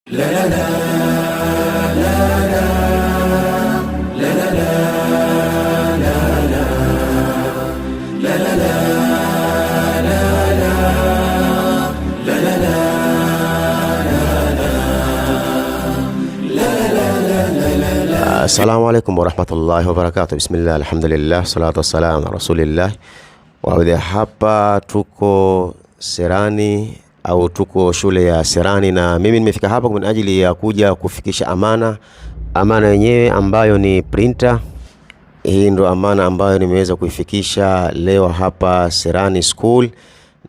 Assalamu alaikum warahmatullahi wabarakatuh. Bismillah, alhamdulillah, salatu wassalamu ala rasulillah. Hapa tuko Serani au tuko shule ya Serani, na mimi nimefika hapa kwa ajili ya kuja kufikisha amana yenyewe ambayo ni printer. Hii ndo amana ambayo nimeweza kuifikisha leo hapa Serani School,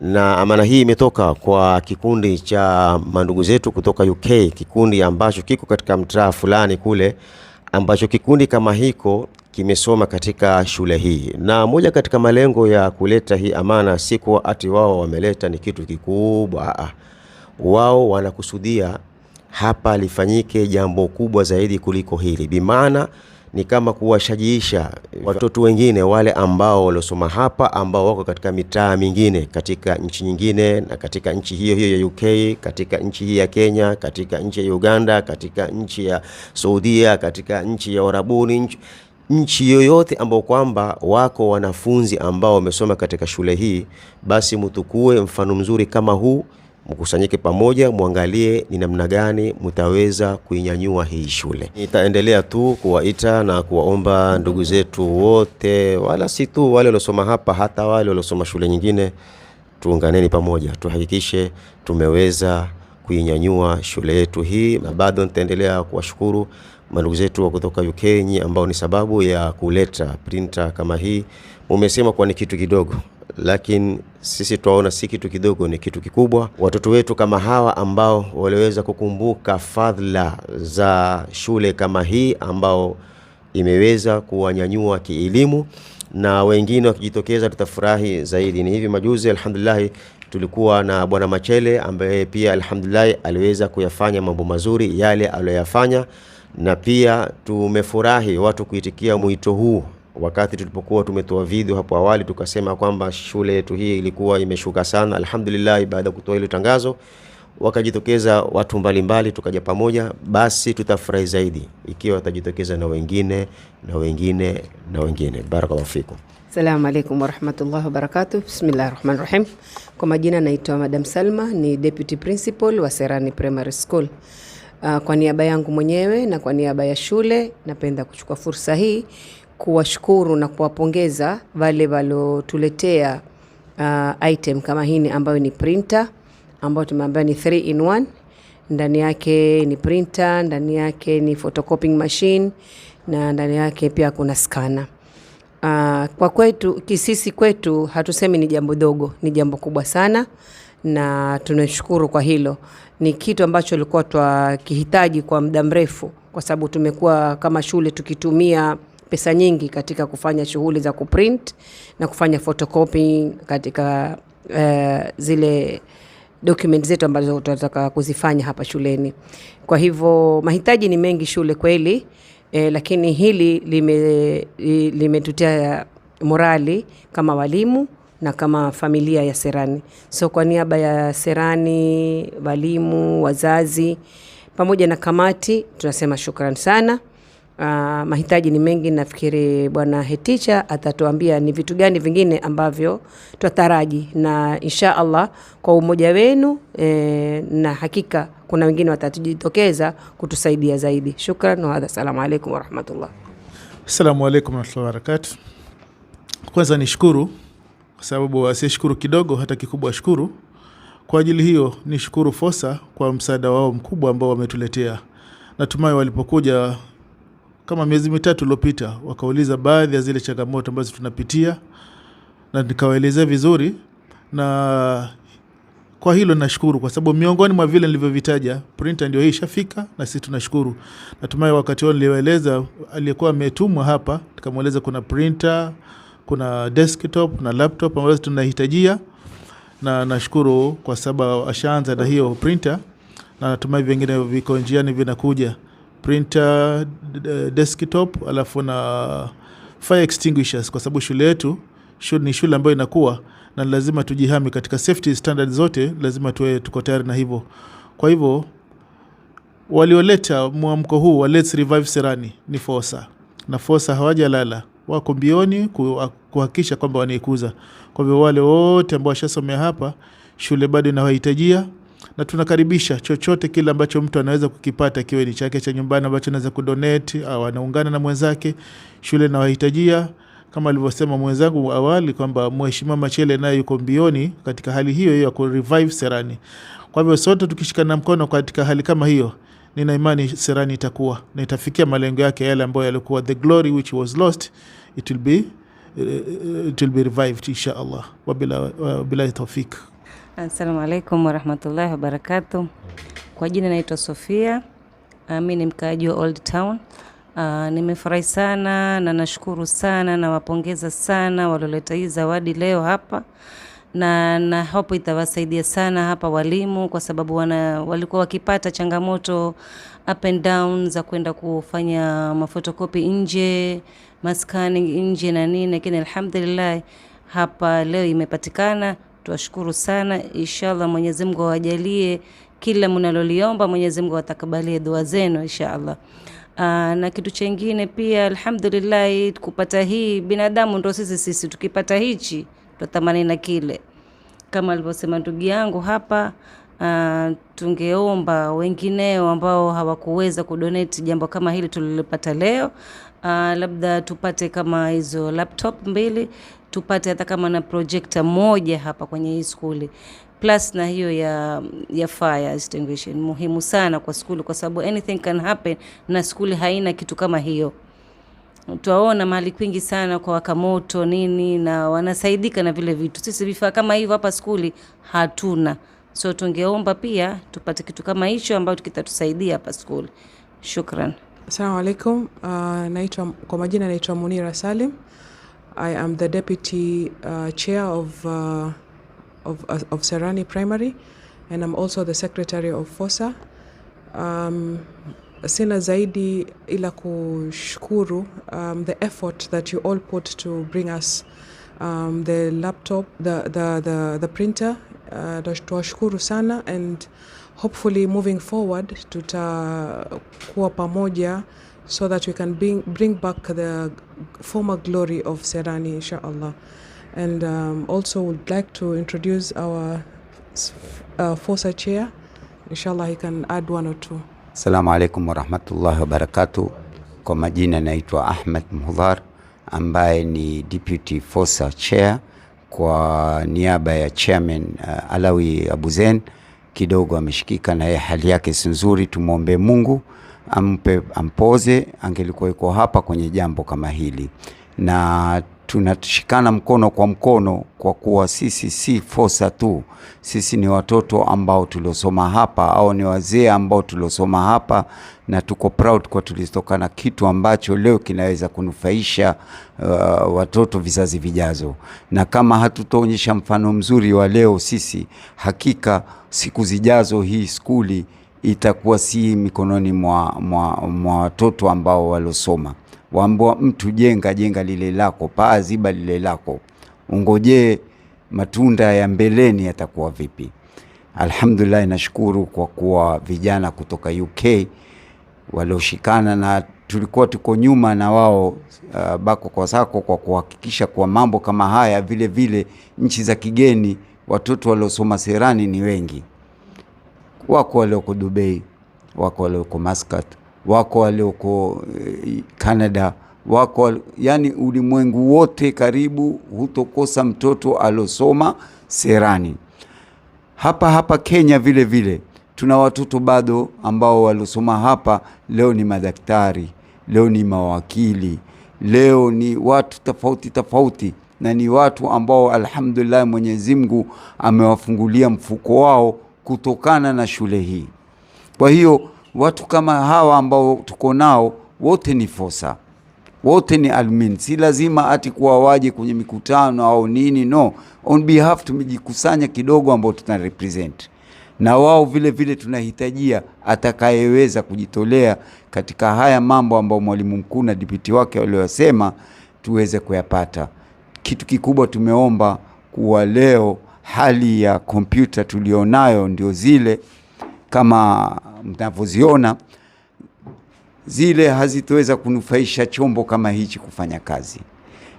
na amana hii imetoka kwa kikundi cha mandugu zetu kutoka UK, kikundi ambacho kiko katika mtaa fulani kule, ambacho kikundi kama hiko kimesoma katika shule hii. Na moja katika malengo ya kuleta hii amana si kwa ati wao wameleta ni kitu kikubwa. Wao wanakusudia hapa lifanyike jambo kubwa zaidi kuliko hili. Bimaana ni kama kuwashajiisha watoto wengine wale ambao waliosoma hapa, ambao wako katika mitaa mingine, katika nchi nyingine, na katika nchi hiyo ya UK, katika nchi hii ya Kenya, katika nchi ya Uganda, katika nchi ya Saudia, katika nchi ya Arabuni, nchi yoyote ambao kwamba wako wanafunzi ambao wamesoma katika shule hii. Basi mtukue mfano mzuri kama huu, mkusanyike pamoja, muangalie ni namna gani mtaweza kuinyanyua hii shule. Nitaendelea tu kuwaita na kuwaomba ndugu zetu wote, wala si tu wale waliosoma hapa, hata wale waliosoma shule nyingine, tuunganeni pamoja, tuhakikishe tumeweza kuinyanyua shule yetu hii. Na bado nitaendelea kuwashukuru ndugu zetu kutoka UK ambao ni sababu ya kuleta printer kama hii. Umesema kwa ni kitu kidogo, lakini sisi tunaona si kitu kidogo, ni kitu kikubwa. Watoto wetu kama hawa ambao waliweza kukumbuka fadhila za shule kama hii, ambao imeweza kuwanyanyua kielimu, na wengine wakijitokeza tutafurahi zaidi. Ni hivi majuzi alhamdulillah tulikuwa na Bwana Machele ambaye pia alhamdulillah aliweza kuyafanya mambo mazuri yale aliyofanya, na pia tumefurahi watu kuitikia mwito huu. Wakati tulipokuwa tumetoa video hapo awali tukasema kwamba shule yetu hii ilikuwa imeshuka sana, alhamdulillah baada ya kutoa ile tangazo wakajitokeza watu mbalimbali, tukaja pamoja. Basi tutafurahi zaidi ikiwa watajitokeza na wengine na wengine na wengine. Barakallahu fikum. Assalamu alaikum warahmatullahi wabarakatuh. Bismillahirrahmanirrahim. Kwa majina naitwa Madam Salma, ni Deputy Principal wa Serani Primary School. Kwa niaba yangu mwenyewe na kwa niaba ya shule, napenda kuchukua fursa hii kuwashukuru na kuwapongeza wale walotuletea item kama hii ambayo ni printer, ambayo tumeambiwa ni 3 in 1. Ndani yake ni printer, ndani yake ni photocopying machine, na ndani yake pia kuna scanner. Kwa kwetu, kisisi kwetu hatusemi ni jambo dogo, ni jambo kubwa sana, na tunashukuru kwa hilo. Ni kitu ambacho tulikuwa tukihitaji kwa muda mrefu, kwa sababu tumekuwa kama shule tukitumia pesa nyingi katika kufanya shughuli za kuprint na kufanya photocopy katika zile document zetu ambazo tunataka kuzifanya hapa shuleni. Kwa hivyo mahitaji ni mengi shule kweli, lakini hili limetutia morali kama walimu na kama familia ya Serani. So kwa niaba ya Serani, walimu, wazazi pamoja na kamati tunasema shukrani sana. Mahitaji ni mengi, nafikiri Bwana Heticha atatuambia ni vitu gani vingine ambavyo tutaraji, na insha Allah kwa umoja wenu na hakika kuna wengine watajitokeza kutusaidia zaidi. Shukran wa assalamu alaykum wa rahmatullah. Assalamu alaykum wa rahmatullahi wa barakatuh. Kwanza nishukuru kwa sababu asiyeshukuru kidogo hata kikubwa shukuru. Kwa ajili hiyo nishukuru Fosa kwa msaada wao mkubwa ambao wametuletea. Natumai walipokuja kama miezi mitatu iliyopita wakauliza baadhi ya zile changamoto ambazo tunapitia, na nikawaelezea vizuri, na kwa hilo nashukuru, kwa sababu miongoni mwa vile nilivyovitaja printer ndio hii shafika, na sisi tunashukuru. Natumai wakati wao niliwaeleza aliyekuwa ametumwa hapa, nikamueleza kuna printer, kuna desktop na laptop ambazo tunahitajia, na nashukuru kwa sababu ashaanza na hiyo printer, na natumai vingine viko njiani vinakuja. Printer, desktop, alafu na fire extinguishers, kwa sababu shule yetu ni shule ambayo inakuwa na lazima tujihami katika safety standards zote, lazima tuwe tuko tayari na hivyo. Kwa hivyo walioleta mwamko huu wa Let's Revive Serani ni Fosa, na Fosa hawajalala, wako mbioni kuhakikisha kwamba wanaikuza. Kwa hivyo wale wote ambao washasomea hapa, shule bado inawahitajia, na tunakaribisha chochote kile ambacho mtu anaweza kukipata, kiwe ni chake cha nyumbani ambacho anaweza kudonate au anaungana na mwenzake. Shule inawahitajia, kama alivyosema mwenzangu awali kwamba Mheshimiwa Machele naye yuko mbioni katika hali hiyo ya ku revive Serani. Kwa hivyo sote tukishikana mkono katika hali kama hiyo, nina imani Serani itakuwa na itafikia malengo yake yale ambayo yalikuwa the glory which was lost, it will be revived insha Allah. Wabillahi tawfik. Assalamu alaikum warahmatullahi wabarakatuh. Kwa jina naitwa Sofia. Mimi ni mkaaji wa Old Town. Nimefurahi sana na nashukuru sana na wapongeza sana waloleta hii zawadi leo hapa, na hope itawasaidia sana hapa walimu, kwa sababu walikuwa wakipata changamoto up and down za kwenda kufanya mafotokopi nje, maskani nje na nini, lakini alhamdulillah hapa leo imepatikana. Tuwashukuru sana. Inshallah Mwenyezi Mungu awajalie kila mnaloliomba, Mwenyezi Mungu atakabalie dua zenu inshallah. Na kitu chengine pia alhamdulillah, kupata hii, binadamu ndo sisi tukipata hichi tutamani na kile, kama alivyosema ndugu yangu hapa. Tungeomba wengineo ambao hawakuweza kudonate jambo kama hili tulilopata leo, labda tupate kama hizo laptop 2, tupate hata kama na projector moja hapa kwenye hii skuli, plus na hiyo ya fire extinguisher. Muhimu sana kwa skuli, kwa sababu anything can happen na skuli haina kitu kama hiyo. Tuwaona mahali kwingi sana kwa wakamoto nini, na wanasaidika na vile vitu. Sisi vifaa kama hivyo hapa skuli hatuna, so tungeomba pia tupate kitu kama hicho ambacho kitatusaidia hapa skuli. Shukran. Assalamu alaikum. Kwa majina naitwa Munira Salim. I am the deputy chair of Serani Primary, and I'm also the secretary of Fosa. Sina zaidi ila kushukuru the effort that you all put to bring us the laptop, the printer. Tuwashukuru sana, and hopefully moving forward tutakuwa pamoja so that we can bring back the former glory of Serani inshallah. And also would like to introduce our Fosa chair. Inshallah he can add 1 or 2. Assalamu alaikum warahmatullahi wabarakatuh. Kwa majina naitwa Ahmed Muhdhar, ambaye ni deputy Fosa chair kwa niaba ya chairman Alawi Abuzen. Kidogo ameshikika na hali yake si nzuri, tumuombe Mungu ampoze, angelikuwa yuko hapa kwenye jambo kama hili. Na tunashikana mkono kwa mkono, kwa kuwa sisi si Fosa tu, sisi ni watoto ambao tuliosoma hapa, au ni wazee ambao tuliosoma hapa, na tuko proud kwa tulitoka na kitu ambacho leo kinaweza kunufaisha watoto vizazi vijazo. Na kama hatutoonyesha mfano mzuri wa leo sisi, hakika siku zijazo hii skuli itakuwa si mikononi mwa watoto ambao walosoma. Waambiwa mtu jenga lile lako, paa ziba lile lako, ungoje matunda ya mbeleni yatakuwa vipi. Alhamdulillah, nashukuru kwa kuwa vijana kutoka UK walioshikana, na tulikuwa tuko nyuma na wao bako kwa sako, kwa kuhakikisha kwa mambo kama haya. Vile vile nchi za kigeni, watoto waliosoma Serani ni wengi. Wako walioko Dubai, wako walioko Muscat, wako walioko Canada, wako yani ulimwengu wote karibu, hutokosa mtoto alosoma Serani. Hapa Kenya vile vile tuna watoto bado ambao walosoma hapa, leo ni madaktari, leo ni mawakili, leo ni watu tofauti, na ni watu ambao alhamdulillah Mwenyezi Mungu amewafungulia mfuko wao kutokana na shule hii. Kwa hiyo watu kama hawa ambao tuko nao wote ni Fosa, wote ni almin. Si lazima ati kuwa waje kwenye mikutano au nini, no. On behalf tumejikusanya kidogo ambao tunarepresent, na wao vile vile tunahitajia atakayeweza kujitolea katika haya mambo ambao mwalimu mkuu na deputy wake waliosema tuweze kuyapata. Kitu kikubwa tumeomba kuwa leo hali ya kompyuta tulionayo ndio zile kama mnavyoziona zile hazitoweza kunufaisha chombo kama hichi kufanya kazi.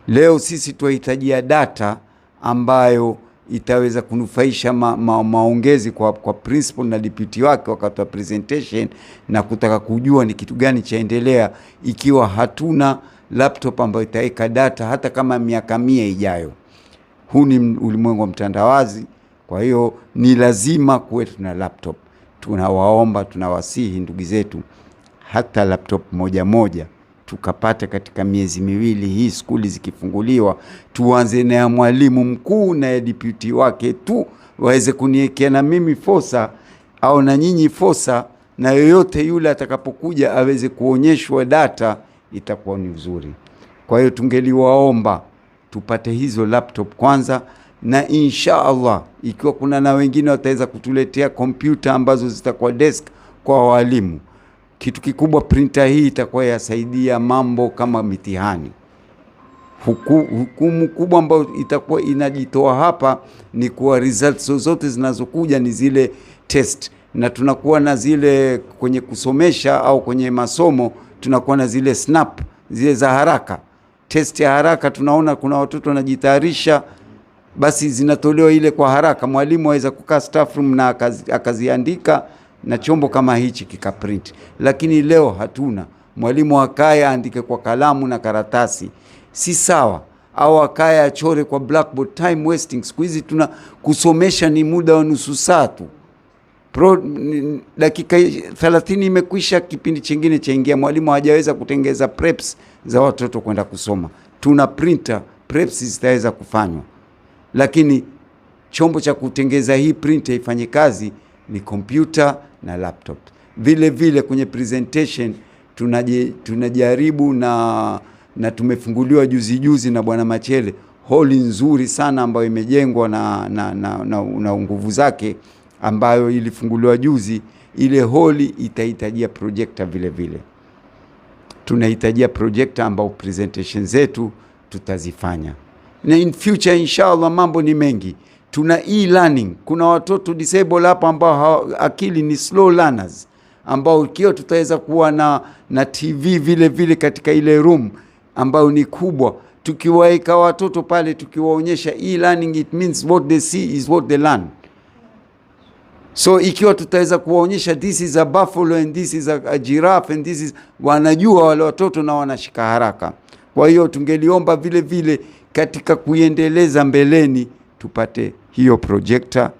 Leo sisi tunahitajia data ambayo itaweza kunufaisha maongezi kwa principal na deputy wake wakati wa presentation, na kutaka kujua ni kitu gani chaendelea ikiwa hatuna laptop ambayo itaweka data hata kama miaka 100 ijayo. Huu ni ulimwengu wa mtandawazi, kwa hiyo ni lazima kuwe tuna laptop. Tunawaomba, tunawasihi ndugu zetu, hata laptop moja tukapata katika miezi 2 hii skuli zikifunguliwa, tuanze na mwalimu mkuu na deputy wake tu waweze kuniwekea na mimi fosa au na nyinyi fosa, na yoyote yule atakapokuja aweze kuonyeshwa data, itakuwa ni uzuri. Kwa hiyo tungeliwaomba tupate hizo laptop kwanza, na insha Allah ikiwa kuna na wengine wataweza kutuletea kompyuta ambazo zitakuwa desk kwa walimu. Kitu kikubwa, printer hii itakuwa yasaidia mambo kama mitihani. Hukumu kubwa ambayo itakuwa inajitoa hapa ni kuwa results zote zinazokuja ni zile test, na tunakuwa na zile kwenye kusomesha au kwenye masomo tunakuwa na zile snap, zile za haraka, test ya haraka. Tunaona kuna watoto wanajitayarisha, basi zinatolewa ile kwa haraka, mwalimu aweza kukaa staff room na akaziandika na chombo kama hichi kikaprint. Lakini leo hatuna, mwalimu akaya andike kwa kalamu na karatasi, si sawa, au akaya achore kwa blackboard. Time wasting. Siku hizi tuna kusomesha ni muda wa nusu saa tu, dakika 30 imekwisha, kipindi chingine chaingia, mwalimu hajaweza kutengeza preps za watoto kwenda kusoma. Tuna printer, preps zitaweza kufanywa, lakini chombo cha kutengeza hii printer ifanye kazi ni computer na laptop. Vile vile kwenye presentation tunajaribu na tumefunguliwa juzi na Bwana Machele holi nzuri sana ambayo imejengwa na nguvu zake, ambayo ilifunguliwa juzi. Ile holi itahitajia projector vile vile. Tunahitajia projector ambao presentation zetu tutazifanya. Na in future inshallah mambo ni mengi. Tuna e-learning. Kuna watoto disabled hapa ambao akili ni slow learners, ambao kio tutaweza kuwa na TV vile vile katika ile room ambao ni kubwa. Tukiwaeka watoto pale, tukiwaonyesha e-learning, it means what they see is what they learn. So ikiwa tutaweza kuwaonyesha this is a buffalo and this is a giraffe and this is, wanajua wale watoto na wanashika haraka. Kwa hiyo tungeliomba vile vile katika kuendeleza mbeleni tupate hiyo projector,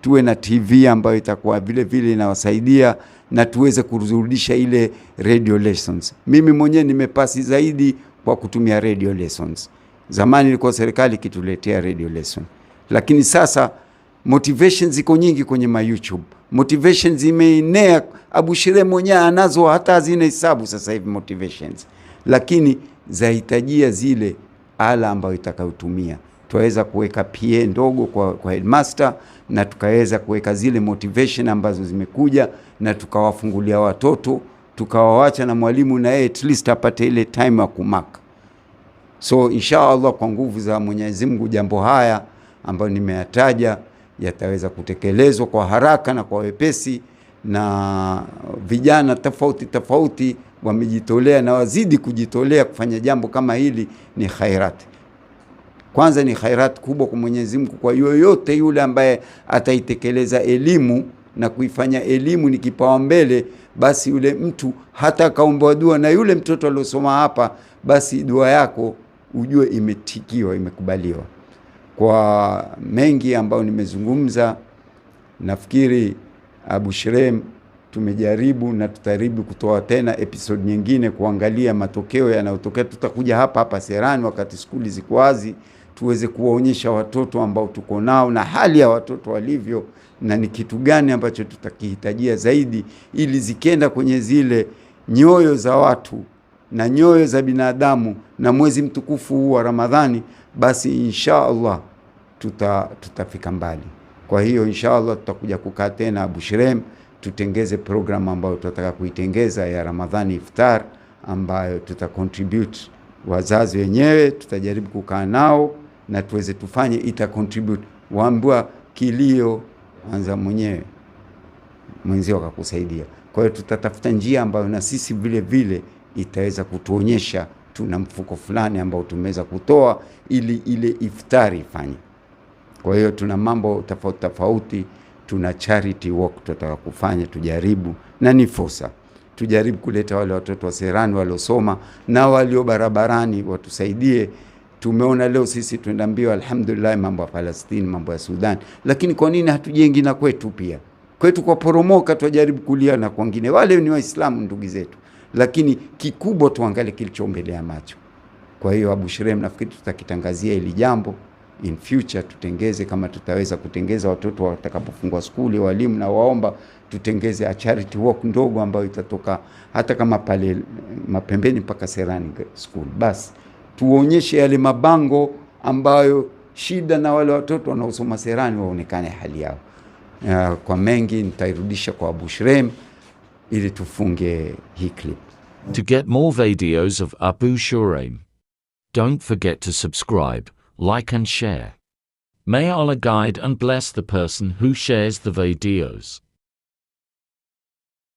tuwe na TV ambayo itakuwa vile vile inawasaidia, na tuweze kurudisha ile radio lessons. Mimi mwenyewe nimepasi zaidi kwa kutumia radio lessons. Zamani ilikuwa serikali kituletea radio lesson, lakini sasa motivations ziko nyingi kwenye YouTube. Motivations imeenea, Abu Shire mwenyewe anazo, hata hazina hesabu sasa hivi motivations, lakini zahitajia zile ala ambayo itakayotumia. Tuweza kuweka PA ndogo kwa headmaster, na tukaweza kuweka zile motivation ambazo zimekuja, na tukawafungulia watoto, tukawawacha na mwalimu na yeye at least apate ile time ya kumark. So inshallah kwa nguvu za Mwenyezi Mungu jambo haya ambayo nimeyataja yataweza kutekelezwa kwa haraka na kwa wepesi, na vijana tofauti wamejitolea na wazidi kujitolea kufanya jambo kama hili. Ni khairat. Kwanza ni khairat kubwa kwa Mwenyezi Mungu kwa yoyote yule ambaye ataitekeleza elimu na kuifanya elimu ni kipaumbele, basi yule mtu hata kaomba dua na yule mtoto aliyosoma hapa, basi dua yako ujue imetikiwa, imekubaliwa. Kwa mengi ambayo nimezungumza, nafikiri Abu Shirem tumejaribu na tutaribu kutoa tena episode nyingine kuangalia matokeo yanayotokea. Tutakuja hapa Serani wakati skuli ziko wazi, tuweze kuwaonyesha watoto ambao tuko nao na hali ya watoto walivyo, na ni kitu gani ambacho tutakihitajia zaidi, ili zikenda kwenye zile nyoyo za watu na nyoyo za binadamu na mwezi mtukufu huu wa Ramadhani, basi insha Allah tutafika mbali. Kwa hiyo insha Allah tutakuja kukaa tena Abu Shirem, tutengeze program ambayo tutataka kuitengeza ya Ramadhani iftar, ambayo contribute wazazi wenyewe, tutajaribu kukaa nao na tuweze tufanye contribute. Waambua kilio anza mwenyewe. mwenzio akakusaidia. Kwa hiyo tutatafuta njia ambayo na sisi vile vile itaweza kutuonyesha tuna mfuko fulani ambao tumeweza kutoa ili ile iftari ifanye. Kwa hiyo tuna mambo tofauti tofauti, tuna charity work tutataka kufanya, tujaribu, na ni fursa. Tujaribu kuleta wale watoto wa Serani waliosoma na walio barabarani watusaidie. Tumeona leo sisi tuenda mbio, alhamdulillah, mambo ya Palestine, mambo ya Sudan, lakini kwa nini hatujengi na kwetu pia? Kwetu kwa poromoka tujaribu kulia na kwingine. Wale ni Waislamu ndugu zetu, lakini kikubwa tuangalie kilicho mbele ya macho. Kwa hiyo Abu Shirem, nafikiri tutakitangazia ili jambo in future, tutengeze kama tutaweza kutengeza watoto watakapofungua skuli, walimu na waomba tutengeze a charity walk ndogo ambayo itatoka hata kama pale Mapembeni mpaka Serani School. Basi tuonyeshe yale mabango ambayo shida na wale watoto wanaosoma Serani waonekane hali yao. Kwa mengi nitairudisha kwa Abu Shirem ili tufunge hii clip. To get more videos of Abu Shurem, don't forget to subscribe, like and share. May Allah guide and bless the person who shares the videos.